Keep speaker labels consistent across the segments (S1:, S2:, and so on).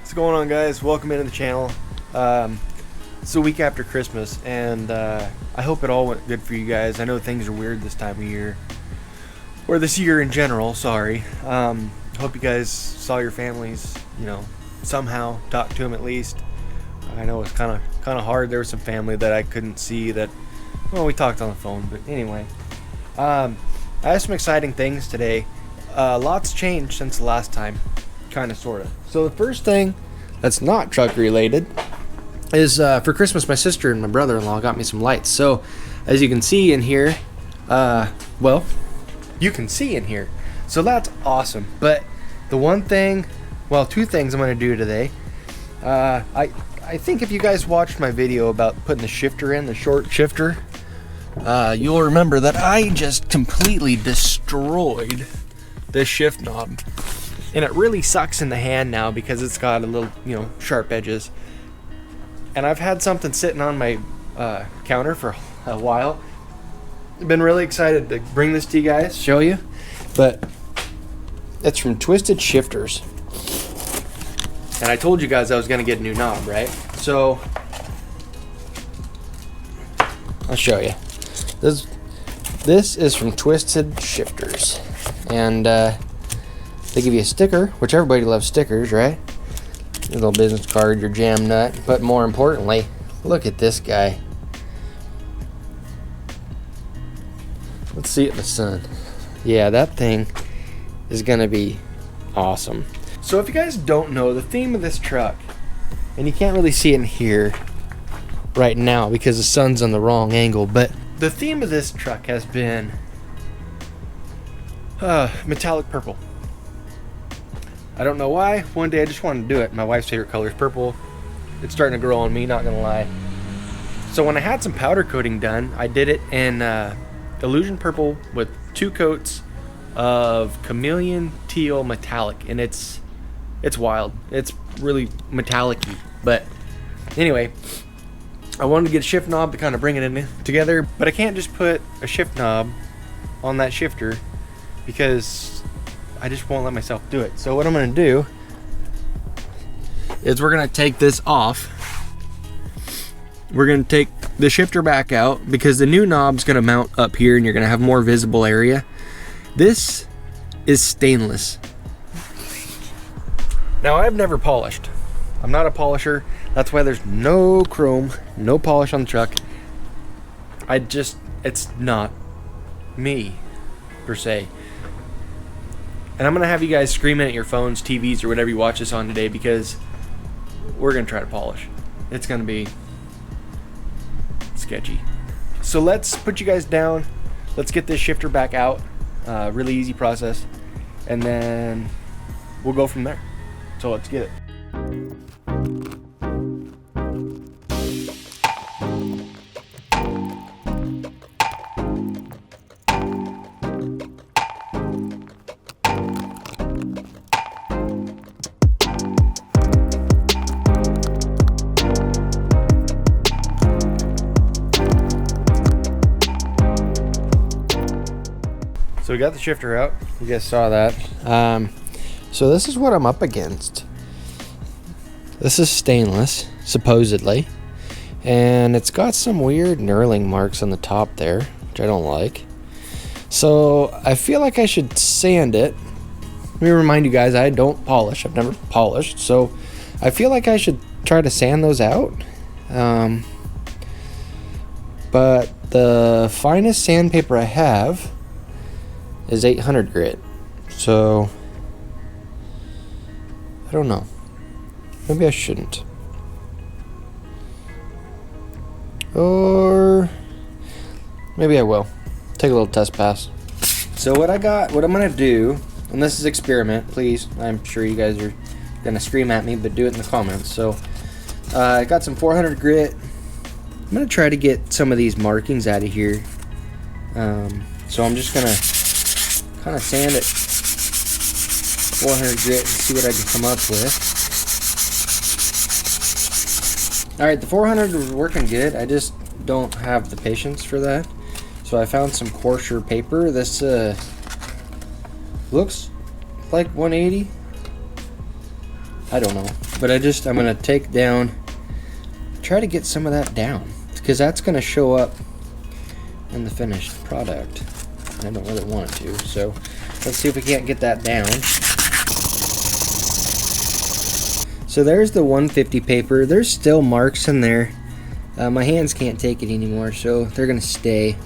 S1: What's going on, guys? Welcome into the channel. It's a week after Christmas, and I hope it all went good for you guys. I know things are weird this time of year, or this year in general, sorry. Hope you guys saw your families, somehow, talk to them at least. I know it's kind of hard. There was some family that I couldn't see that, well, we talked on the phone, but anyway. I have some exciting things today. Lots changed since the last time, kind of, sort of. So the first thing that's not truck related is for Christmas, my sister and my brother-in-law got me some lights. So as you can see in here, well, you can see in here. So that's awesome. But the one thing, well, two things I'm going to do today. I think if you guys watched my video about putting the shifter in, the short shifter, you'll remember that I just completely destroyed this shift knob. And it really sucks in the hand now because it's got a little, sharp edges. And I've had something sitting on my counter for a while. I've been really excited to bring this to you guys, show you. But it's from Twisted Shifters. And I told you guys I was going to get a new knob, right? So I'll show you. This is from Twisted Shifters. And they give you a sticker, which everybody loves stickers, right? Your little business card, your jam nut. But more importantly, look at this guy. Let's see it in the sun. Yeah, that thing is gonna be awesome. So if you guys don't know, the theme of this truck, and you can't really see it in here right now because the sun's on the wrong angle, but the theme of this truck has been metallic purple. I don't know why. One day I just wanted to do it. My wife's favorite color is purple. It's starting to grow on me, not gonna lie. So when I had some powder coating done, I did it in illusion purple with 2 coats of chameleon teal metallic, and it's wild. It's really metallic-y. But anyway, I wanted to get a shift knob to kind of bring it in together, but I can't just put a shift knob on that shifter because I just won't let myself do it. So what I'm going to do is we're going to take this off. We're going to take the shifter back out because the new knob's going to mount up here and you're going to have more visible area. This is stainless. Now, I've never polished. I'm not a polisher. That's why there's no chrome, no polish on the truck. It's not me, per se. And I'm going to have you guys screaming at your phones, TVs, or whatever you watch this on today because we're going to try to polish. It's going to be sketchy. So let's put you guys down. Let's get this shifter back out. Really easy process. And then we'll go from there. So let's get it. So we got the shifter out. You guys saw that. So this is what I'm up against. This is stainless, supposedly. And it's got some weird knurling marks on the top there, which I don't like. So I feel like I should sand it. Let me remind you guys, I don't polish. I've never polished. So I feel like I should try to sand those out. But the finest sandpaper I have is 800 grit. So I don't know. Maybe I shouldn't. Or maybe I will. Take a little test pass. So what I'm gonna do, and this is experiment, please. I'm sure you guys are gonna scream at me, but do it in the comments. So I got some 400 grit. I'm gonna try to get some of these markings out of here. So I'm just gonna kind of sand it 400 grit and see what I can come up with. Alright, the 400 was working good. I just don't have the patience for that. So I found some coarser paper. This looks like 180.
S2: I don't know. But I'm going to take down, try to get some of that down, because that's going to show up in the finished product. I don't really want it to, so let's see if we can't get that down. So there's the 150 paper. There's still marks in there. My hands can't take it anymore, so they're gonna stay.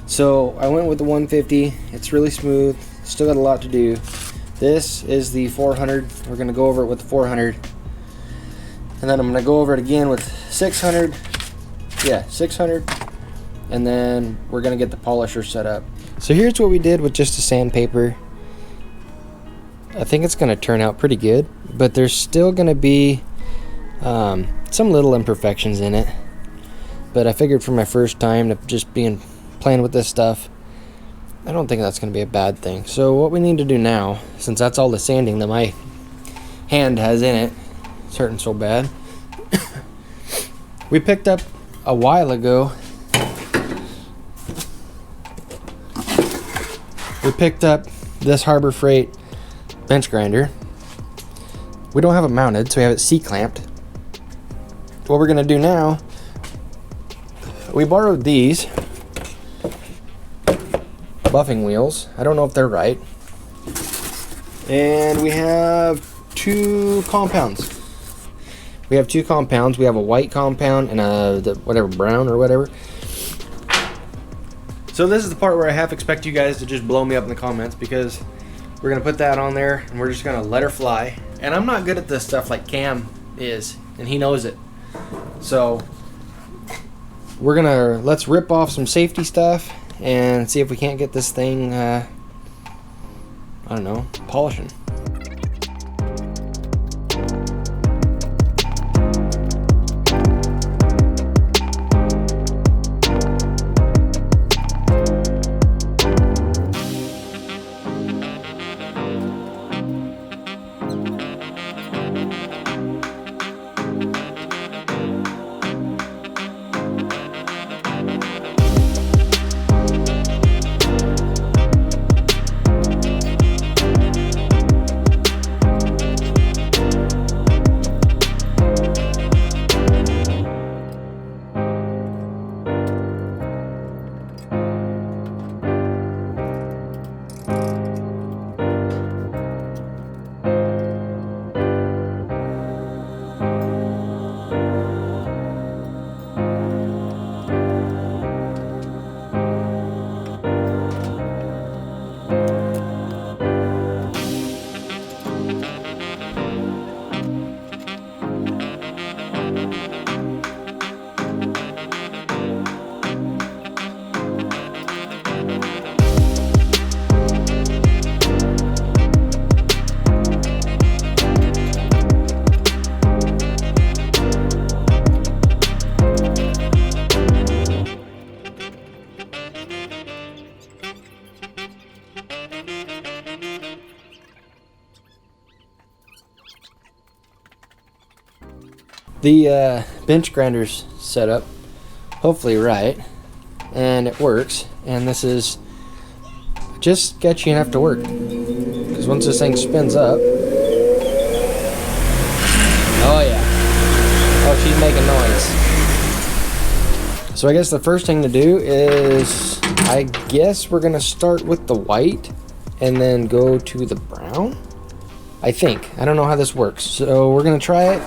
S2: So I went with the 150. It's really smooth. Still got a lot to do. This is the 400. We're gonna go over it with the 400, and then I'm gonna go over it again with 600. Yeah, 600. And then we're gonna get the polisher set up. So here's what we did with just the sandpaper. I think it's gonna turn out pretty good, but there's still gonna be some little imperfections in it. But I figured for my first time to just playing with this stuff, I don't think that's gonna be a bad thing. So what we need to do now, since that's all the sanding that my hand has in it, it's hurting so bad. We picked up a while ago. We picked up this Harbor Freight bench grinder. We don't have it mounted, so we have it C-clamped. What we're gonna do now, we borrowed these buffing wheels. I don't know if they're right. And we have two compounds. We have a white compound and a brown or whatever. So this is the part where I half expect you guys to just blow me up in the comments, because we're going to put that on there and we're just going to let her fly. And I'm not good at this stuff like Cam is, and he knows it. So let's rip off some safety stuff and see if we can't get this thing, I don't know, polishing. The bench grinder's set up, hopefully right, and it works. And this is just sketchy enough to work, because once this thing spins up, oh yeah, oh, she's making noise. So I guess the first thing to do is, I guess we're gonna start with the white and then go to the brown. I think. I don't know how this works, so we're gonna try it.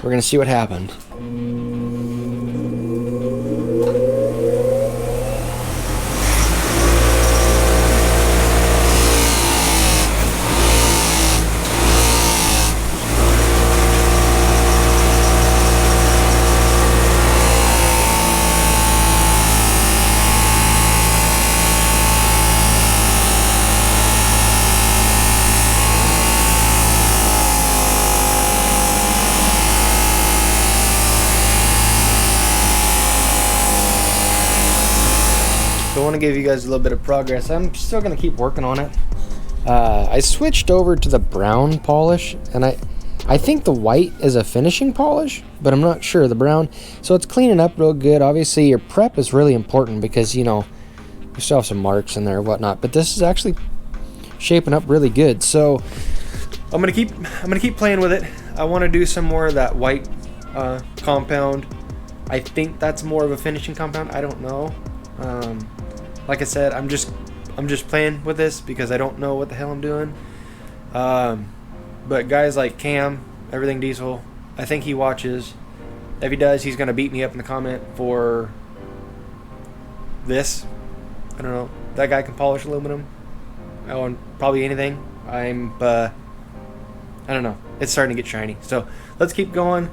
S2: We're gonna see what happened. So I want to give you guys a little bit of progress. I'm still going to keep working on it. I switched over to the brown polish, and I think the white is a finishing polish, but I'm not sure. The brown, so it's cleaning up real good. Obviously, your prep is really important because, you know, we still have some marks in there and whatnot, but this is actually shaping up really good. So I'm gonna keep playing with it.
S1: I want to do some more of that white compound. I think that's more of a finishing compound. I don't know. Like I said, I'm just playing with this because I don't know what the hell I'm doing. But guys like Cam, Everything Diesel, I think he watches. If he does, he's gonna beat me up in the comment for this. I don't know. That guy can polish aluminum. Oh, and probably anything. I don't know. It's starting to get shiny. So let's keep going.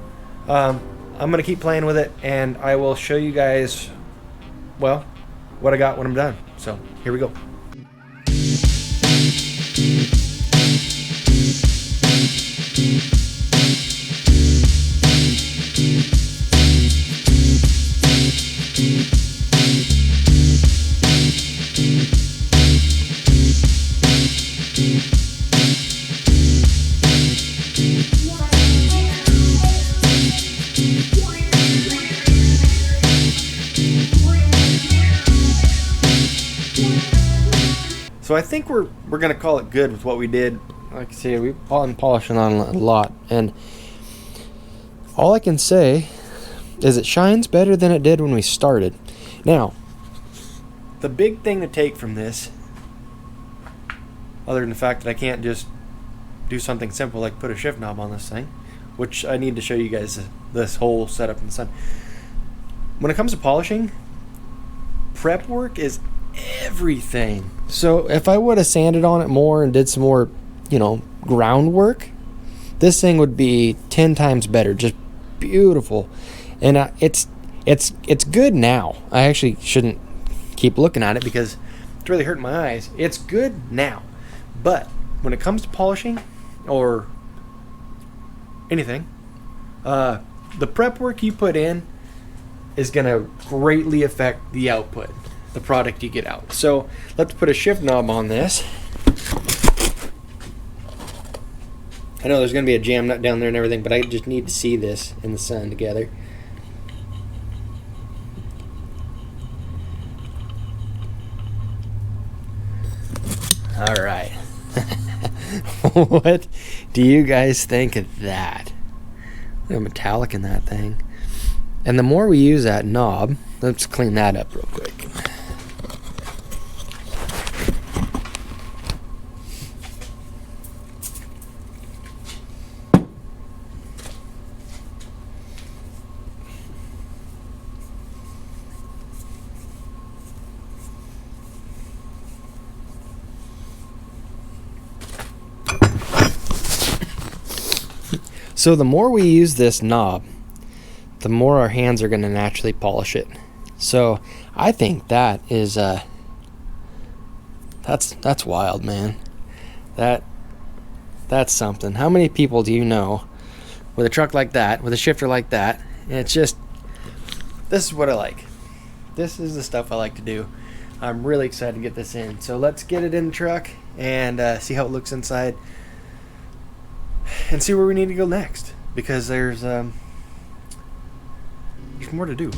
S1: I'm gonna keep playing with it, and I will show you guys, well, what I got when I'm done. So here we go. So I think we're gonna call it good with what we did. Like I say, we've been polishing on a lot, and all I can say is it shines better than it did when we started. Now, the big thing to take from this, other than the fact that I can't just do something simple like put a shift knob on this thing, which I need to show you guys this whole setup in the sun. When it comes to polishing, prep work is everything. So if I would have sanded on it more and did some more, groundwork, this thing would be 10 times better. Just beautiful. And it's good now. I actually shouldn't keep looking at it because it's really hurting my eyes. It's good now. But when it comes to polishing or anything, the prep work you put in is going to greatly affect the output, the product you get out. So let's put a shift knob on this. I know there's going to be a jam nut down there and everything, but I just need to see this in the sun together. All right. What do you guys think of that? Look at metallic in that thing. And the more we use that knob, let's clean that up real quick. So the more we use this knob, the more our hands are going to naturally polish it. So I think that is that's wild, man. That's something. How many people do you know with a truck like that, with a shifter like that? And it's just, this is what I like. This is the stuff I like to do. I'm really excited to get this in. So let's get it in the truck and see how it looks inside, and see where we need to go next, because there's more to do.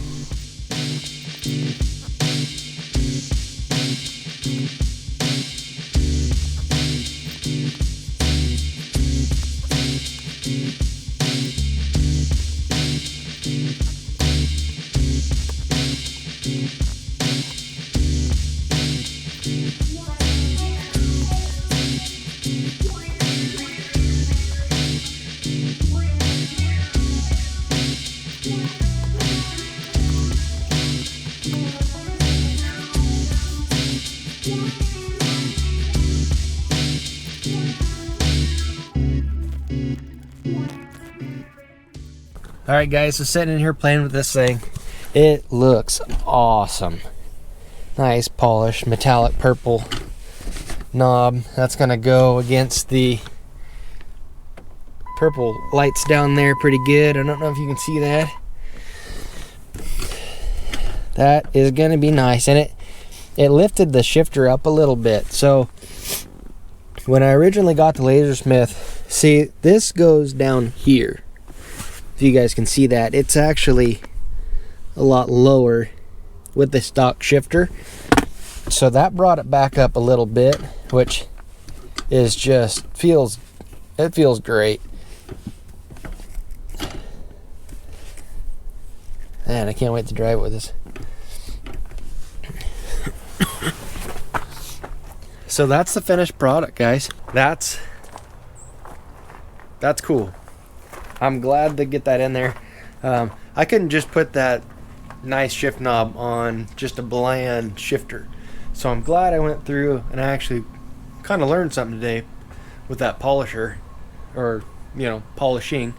S1: Alright guys, so sitting in here playing with this thing, it looks awesome. Nice polished metallic purple knob. That's gonna go against the purple lights down there pretty good. I don't know if you can see that. That is gonna be nice, and it lifted the shifter up a little bit. So when I originally got the Lasersmith, see, this goes down here. If you guys can see that, it's actually a lot lower with the stock shifter. So that brought it back up a little bit, which is just feels great.
S2: Man, I can't wait to drive it with us. So that's the finished product, guys. That's cool. I'm glad to get that in there. I couldn't just put that nice shift knob on just a bland shifter. So I'm glad I went through and I actually kind of learned something today with that polisher, or polishing.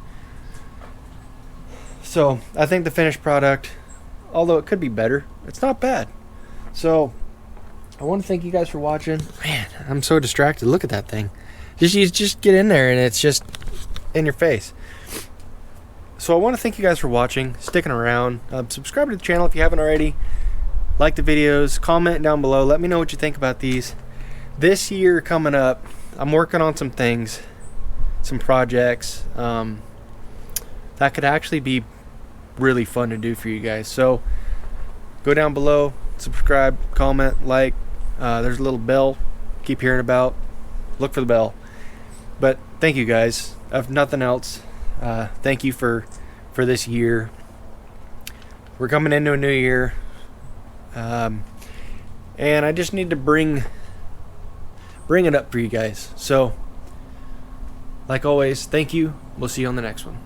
S2: So I think the finished product, although it could be better, it's not bad. So I want to thank you guys for watching. Man, I'm so distracted. Look at that thing. You just get in there and it's just in your face. So I want to thank you guys for watching, sticking around. Subscribe to the channel if you haven't already. Like the videos, comment down below. Let me know what you think about these. This year coming up, I'm working on some things, some projects that could actually be really fun to do for you guys. So go down below, subscribe, comment, like. There's a little bell keep hearing about. Look for the bell. But thank you guys. If nothing else, thank you for this year. We're coming into a new year, and I just need to bring it up for you guys. So like always, thank you. We'll see you on the next one.